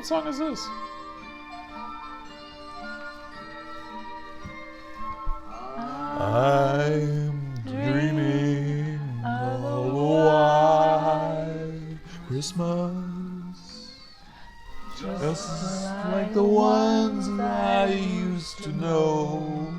What song is this? I'm dreaming of a white Christmas, just like the ones I used to know.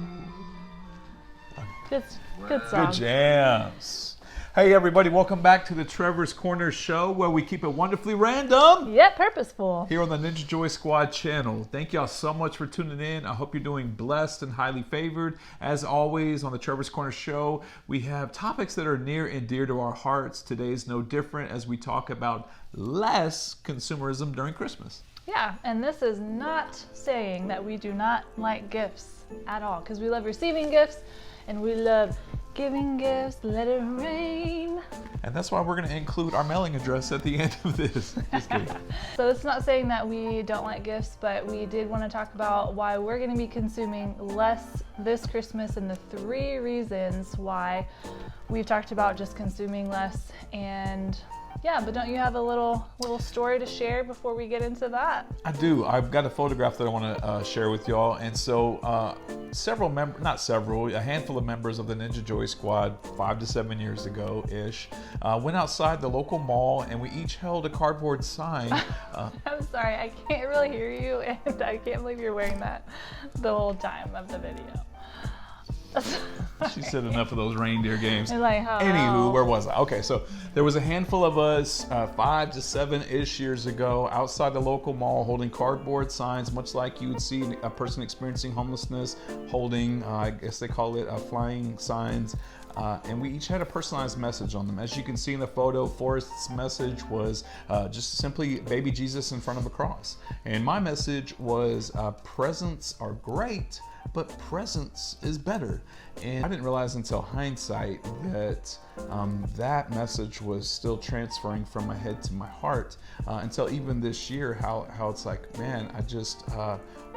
Good song. Good jams. Hey everybody, welcome back to the Trevor's Corner show, where we keep it wonderfully random. Yet purposeful. Here on the Ninja Joy Squad channel. Thank y'all so much for tuning in. I hope you're doing blessed and highly favored. As always, on the Trevor's Corner show, we have topics that are near and dear to our hearts. Today's no different as we talk about less consumerism during Christmas. Yeah, and this is not saying that we do not like gifts at all, because we love receiving gifts and we love giving gifts, let it rain. And that's why we're going to include our mailing address at the end of this. Just kidding. So it's not saying that we don't like gifts, but we did want to talk about why we're going to be consuming less this Christmas and the 3 reasons why we've talked about just consuming less. And yeah, but don't you have a little story to share before we get into that? I do. I've got a photograph that I want to share with y'all. And so a handful of members of the Ninja Joy Squad 5 to 7 years ago-ish went outside the local mall, and we each held a cardboard sign. I'm sorry, I can't really hear you, and I can't believe you're wearing that the whole time of the video. She said enough of those reindeer games. Like, oh. Anywho, where was I? Okay, so there was a handful of us 5 to 7-ish years ago outside the local mall holding cardboard signs, much like you would see a person experiencing homelessness holding, I guess they call it flying signs. And we each had a personalized message on them. As you can see in the photo, Forrest's message was just simply baby Jesus in front of a cross. And my message was presents are great, but presence is better. And I didn't realize until hindsight that that message was still transferring from my head to my heart until even this year, how it's like, man, I just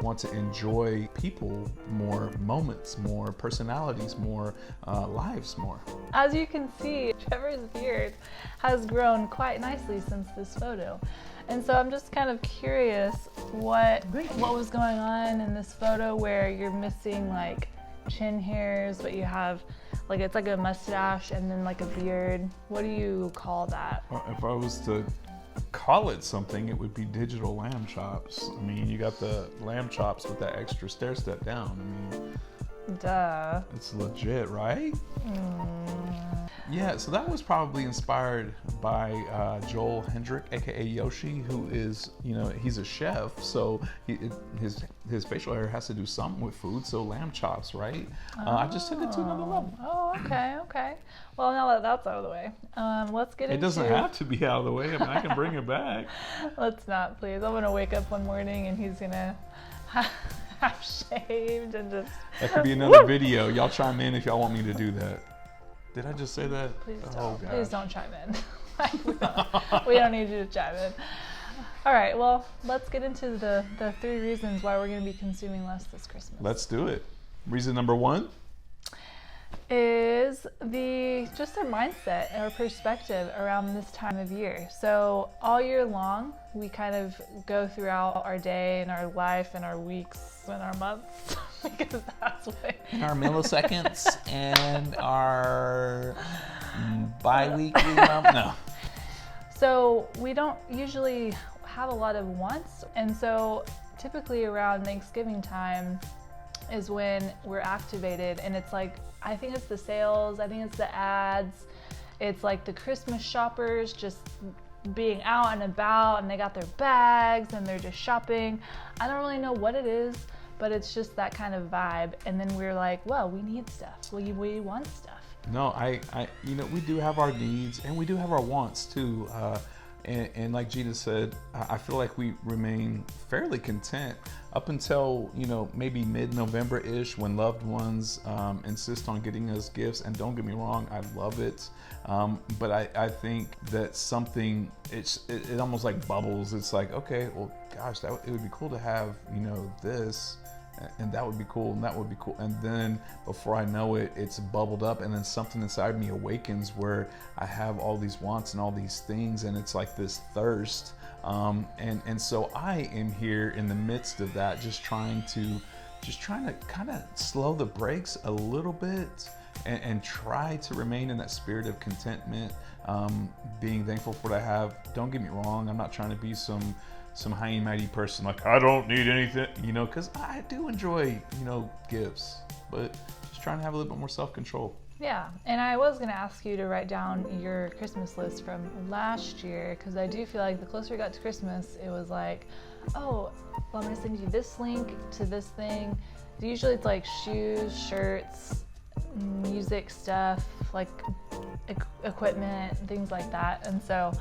want to enjoy people more, moments more, personalities more, lives more. As you can see, Trevor's beard has grown quite nicely since this photo. And so I'm just kind of curious what was going on in this photo where you're missing like chin hairs, but you have like, it's like a mustache and then like a beard. What do you call that? Well, if I was to call it something, it would be digital lamb chops. I mean, you got the lamb chops with that extra stair step down. I mean, duh. It's legit, right? Yeah, so that was probably inspired by Joel Hendrick, aka Yoshi, who is, he's a chef, so his facial hair has to do something with food, so lamb chops, right? I just took it to another level. Oh, okay. Well, now that that's out of the way, let's get into... It doesn't have to be out of the way. I mean, I can bring it back. Let's not, please. I'm gonna wake up one morning and he's gonna have shaved and just... That could be another video. Y'all chime in if y'all want me to do that. Did I just say that? Please don't. Oh, gosh. Please don't chime in. we don't need you to chime in. All right, well, let's get into the 3 reasons why we're going to be consuming less this Christmas. Let's do it. Reason number 1 is just our mindset, our perspective around this time of year. So all year long, we kind of go throughout our day and our life and our weeks and our months, because that's what... And our milliseconds and our bi-weekly month. No. So we don't usually have a lot of wants, and so typically around Thanksgiving time is when we're activated, and it's like, I think it's the sales, I think it's the ads, it's like the Christmas shoppers just being out and about, and they got their bags and they're just shopping. I don't really know what it is, but it's just that kind of vibe. And then we're like, well, we need stuff. We want stuff. No, we do have our needs and we do have our wants too. And like Gina said, I feel like we remain fairly content up until, maybe mid-November-ish, when loved ones insist on getting us gifts. And don't get me wrong, I love it. But I think that something, it almost like bubbles. It's like, okay, well, gosh, it would be cool to have, this. And that would be cool, and that would be cool. And then before I know it, it's bubbled up, and then something inside me awakens where I have all these wants and all these things, and it's like this thirst And so I am here in the midst of that, just trying to kind of slow the brakes a little bit and try to remain in that spirit of contentment, being thankful for what I have. Don't get me wrong, I'm not trying to be some high and mighty person like I don't need anything, because I do enjoy, gifts, but just trying to have a little bit more self-control. Yeah, and I was going to ask you to write down your Christmas list from last year, because I do feel like the closer we got to Christmas, it was like, oh, well, I'm going to send you this link to this thing. Usually it's like shoes, shirts, music stuff, like equipment, things like that. And so,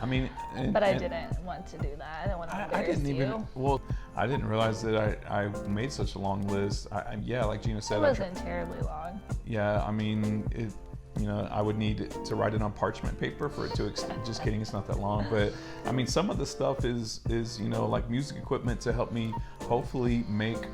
but I didn't want to do that. I didn't want to embarrass you. I didn't realize that I made such a long list. Yeah, like Gina said, it wasn't terribly long. Yeah, I would need to write it on parchment paper for it to just kidding, it's not that long. But some of the stuff is like music equipment to help me hopefully make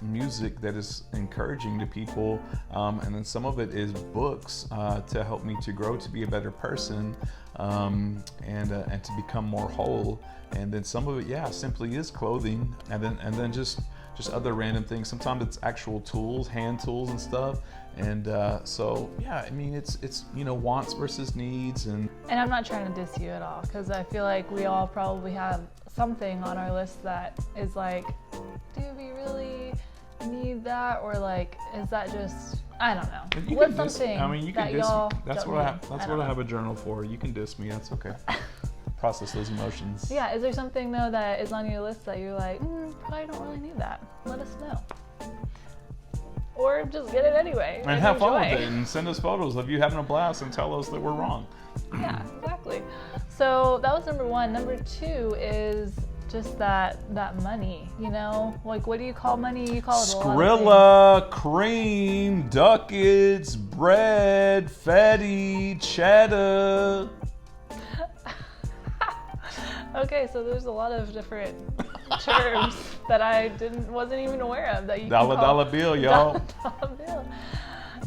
music that is encouraging to people, and then some of it is books to help me to grow to be a better person, and to become more whole. And then some of it, simply is clothing, and then just other random things. Sometimes it's actual tools, hand tools and stuff. And so it's wants versus needs. And I'm not trying to diss you at all, because I feel like we all probably have something on our list that is like, do we really need that, or like, is that just, I don't know. What's something you can that y'all That's don't what need? I have a journal for. You can diss me. That's okay. Process those emotions. Yeah, is there something though that is on your list that you're like, probably don't really need that? Let us know. Or just get it anyway. And have fun with it and send us photos of you having a blast and tell us that we're wrong. Yeah, exactly. So that was number one. Number two is just that money, like, what do you call money? You call it Skrilla, cream, ducats, bread, fetty, cheddar. Okay, so there's a lot of different terms that I wasn't even aware of that you dollar bill, y'all. Dollar bill.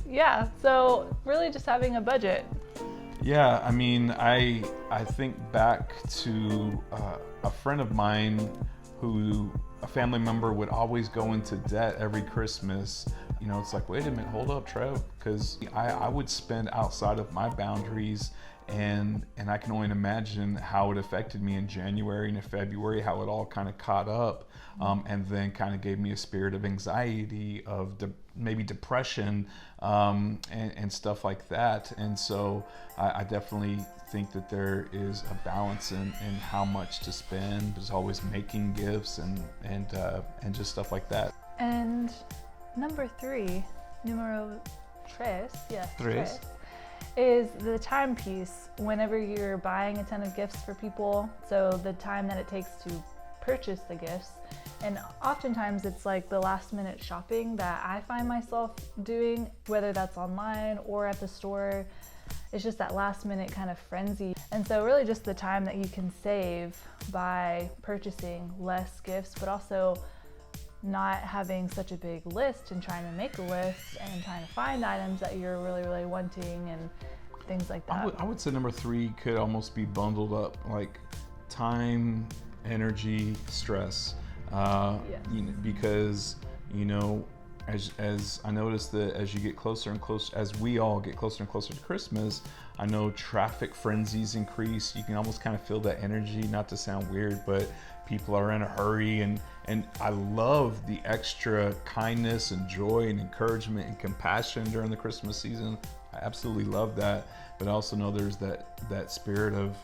Yeah, so really just having a budget. Yeah, I think back to a friend of mine who, a family member, would always go into debt every Christmas. It's like, wait a minute, hold up, Trev, because I would spend outside of my boundaries. And I can only imagine how it affected me in January and in February, how it all kind of caught up, and then kind of gave me a spirit of anxiety, of maybe depression, and stuff like that. And so I definitely think that there is a balance in how much to spend. There's always making gifts and just stuff like that. And number three, numero tres, yes, tres, is the time piece. Whenever you're buying a ton of gifts for people, so the time that it takes to purchase the gifts, and oftentimes it's like the last minute shopping that I find myself doing, whether that's online or at the store. It's just that last minute kind of frenzy. And so really just the time that you can save by purchasing less gifts, but also not having such a big list and trying to make a list and trying to find items that you're really, really wanting and things like that. I would say number three could almost be bundled up, like time, energy, stress. Yes. Because as I noticed that as you get closer and closer, as we all get closer and closer to Christmas, I know traffic frenzies increase. You can almost kind of feel that energy, not to sound weird, but people are in a hurry, and I love the extra kindness and joy and encouragement and compassion during the Christmas season. I absolutely love that, but I also know there's that spirit of,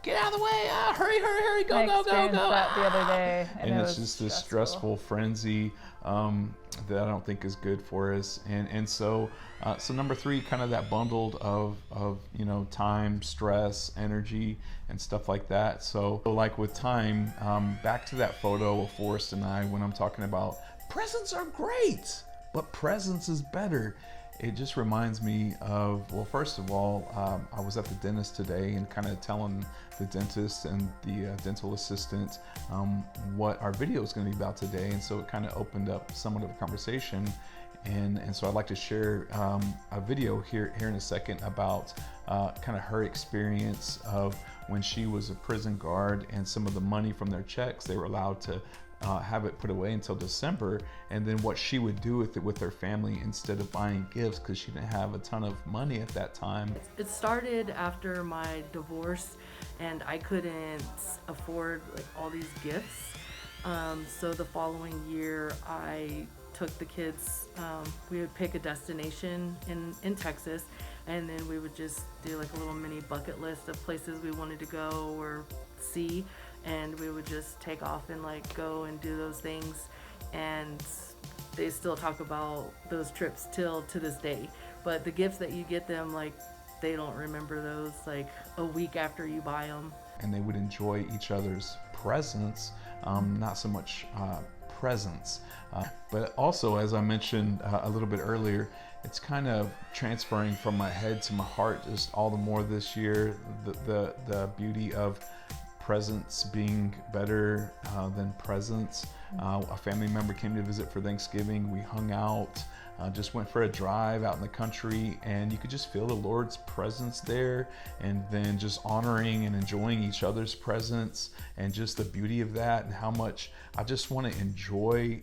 get out of the way, hurry, go. I experienced that the other day, and it's just this stressful frenzy that I don't think is good for us. And so number three, kind of that bundled of time, stress, energy, and stuff like that. So like with time, back to that photo of Forrest and I, when I'm talking about presents are great, but presents is better. It just reminds me of, well, first of all, I was at the dentist today and kind of telling the dentist and the dental assistant what our video is going to be about today. And so it kind of opened up somewhat of a conversation. And so I'd like to share a video here in a second about kind of her experience of when she was a prison guard, and some of the money from their checks, they were allowed to have it put away until December, and then what she would do with it with her family instead of buying gifts, because she didn't have a ton of money at that time. It started after my divorce, and I couldn't afford like all these gifts. So the following year, I took the kids. We would pick a destination in Texas, and then we would just do like a little mini bucket list of places we wanted to go or see, and we would just take off and like go and do those things. And they still talk about those trips till to this day. But the gifts that you get them, like, they don't remember those like a week after you buy them. And they would enjoy each other's presence, not so much presents. But also, as I mentioned a little bit earlier, it's kind of transferring from my head to my heart just all the more this year. The beauty of presents being better than presents. A family member came to visit for Thanksgiving. We hung out, just went for a drive out in the country, and you could just feel the Lord's presence there, and then just honoring and enjoying each other's presence, and just the beauty of that, and how much I just want to enjoy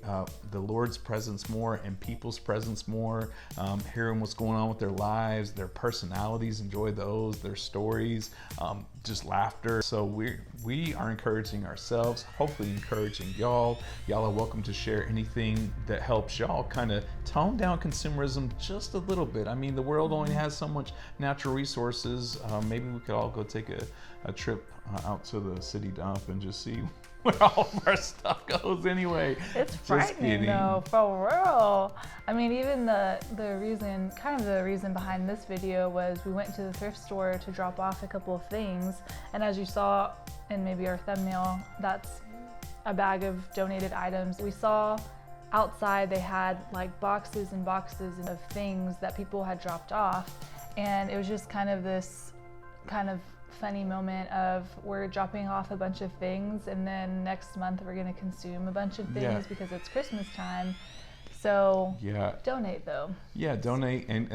the Lord's presence more and people's presence more, hearing what's going on with their lives, their personalities, enjoy those, their stories, just laughter. So we are encouraging ourselves, hopefully encouraging y'all. Y'all are welcome to share anything that helps y'all kind of tone down consumerism just a little bit. I mean, the world only has so much natural resources. Maybe we could all go take a trip out to the city dump and just see where all of our stuff goes anyway. It's frightening though, for real. I mean, even the reason behind this video was we went to the thrift store to drop off a couple of things, and as you saw in maybe our thumbnail, that's a bag of donated items. We saw outside they had like boxes and boxes of things that people had dropped off, and it was just kind of this kind of funny moment of we're dropping off a bunch of things, and then next month we're going to consume a bunch of things because it's Christmas time. So donate though. Yeah, donate and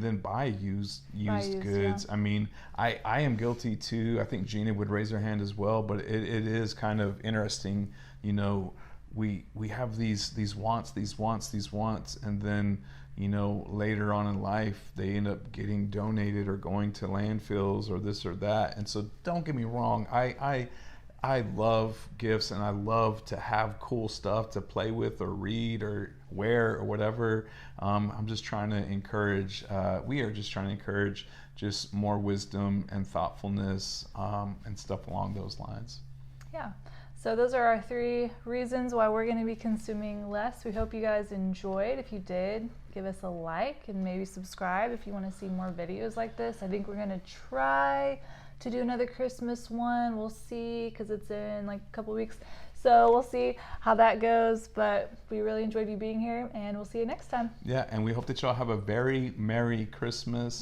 then buy used goods. Yeah. I mean, I am guilty too. I think Gina would raise her hand as well, but it is kind of interesting, you know, we have these wants, and then, you know, later on in life they end up getting donated or going to landfills or this or that. And so don't get me wrong, I love gifts, and I love to have cool stuff to play with or read or wear or whatever. I'm just trying to encourage, we are just trying to encourage just more wisdom and thoughtfulness and stuff along those lines. Yeah. So those are our 3 reasons why we're going to be consuming less. We hope you guys enjoyed. If you did, give us a like and maybe subscribe if you want to see more videos like this. I think we're going to try to do another Christmas one. We'll see, because it's in like a couple weeks. So we'll see how that goes. But we really enjoyed you being here, and we'll see you next time. Yeah, and we hope that y'all have a very Merry Christmas.